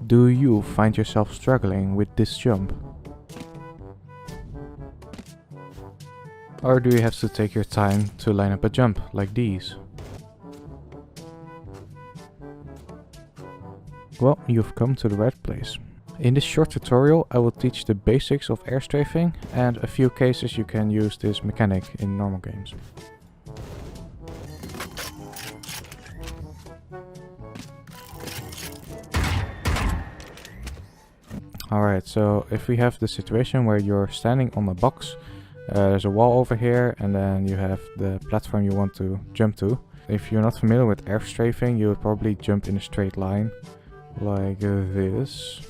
Do you find yourself struggling with this jump? Or do you have to take your time to line up a jump like these? Well, you've come to the right place. In this short tutorial I will teach the basics of airstrafing and a few cases you can use this mechanic in normal games. Alright, so if we have the situation where you're standing on a box, there's a wall over here and then you have the platform you want to jump to. If you're not familiar with airstrafing, you would probably jump in a straight line like this.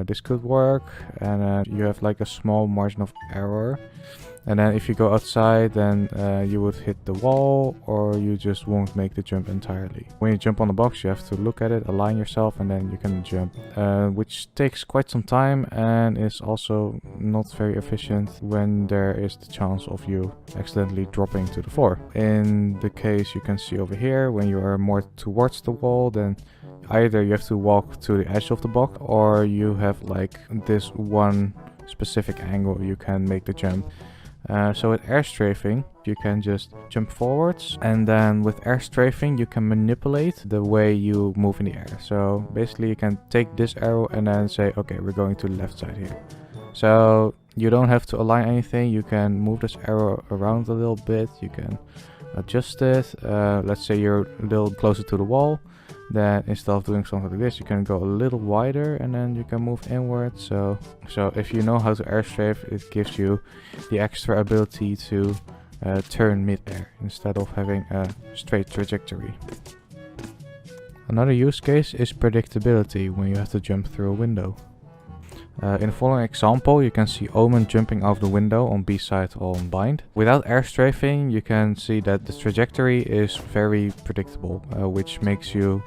This could work, and you have like a small margin of error, and then if you go outside then you would hit the wall or you just won't make the jump entirely. When you jump on the box you have to look at it, align yourself, and then you can jump, which takes quite some time and is also not very efficient when there is the chance of you accidentally dropping to the floor. In the case you can see over here, when you are more towards the wall, then either you have to walk to the edge of the box or you have like this one specific angle you can make the jump. So with airstrafing you can just jump forwards, and then with airstrafing you can manipulate the way you move in the air. So basically you can take this arrow and then say, okay, we're going to the left side here. So you don't have to align anything, you can move this arrow around a little bit, you can adjust it. Let's say you're a little closer to the wall, then instead of doing something like this you can go a little wider and then you can move inward. So if you know how to airstrafe, it gives you the extra ability to turn mid-air instead of having a straight trajectory. Another use case is predictability when you have to jump through a window. In the following example you can see Omen jumping out the window on B side on bind. Without airstrafing you can see that the trajectory is very predictable, which makes you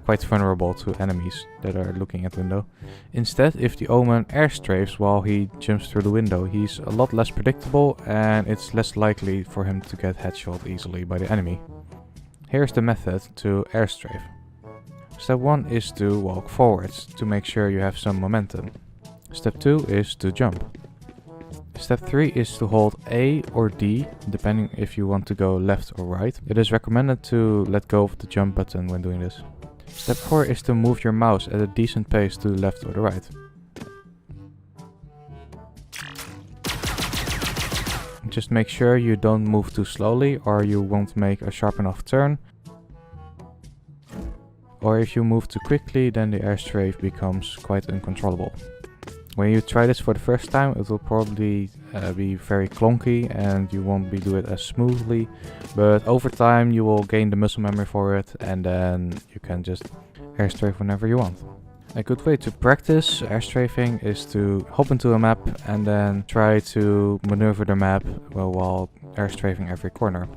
quite vulnerable to enemies that are looking at window. Instead, if the Omen airstrafes while he jumps through the window, he's a lot less predictable and it's less likely for him to get headshot easily by the enemy. Here's the method to airstrafe. Step 1 is to walk forwards to make sure you have some momentum. Step 2 is to jump. Step 3 is to hold A or D, depending if you want to go left or right. It is recommended to let go of the jump button when doing this. Step 4 is to move your mouse at a decent pace to the left or the right. Just make sure you don't move too slowly or you won't make a sharp enough turn. Or if you move too quickly, then the airstrafe becomes quite uncontrollable. When you try this for the first time, it will probably be very clunky and you won't be doing it as smoothly. But over time you will gain the muscle memory for it, and then you can just airstrafe whenever you want. A good way to practice airstrafing is to hop into a map and then try to maneuver the map while airstrafing every corner.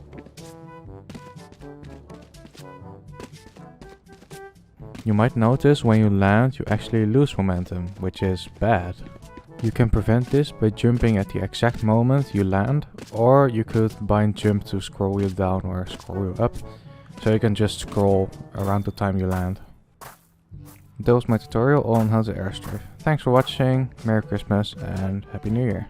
You might notice when you land you actually lose momentum, which is bad. You can prevent this by jumping at the exact moment you land, or you could bind jump to scroll wheel down or scroll wheel up, so you can just scroll around the time you land. That was my tutorial on how to airstrafe. Thanks for watching, Merry Christmas and Happy New Year.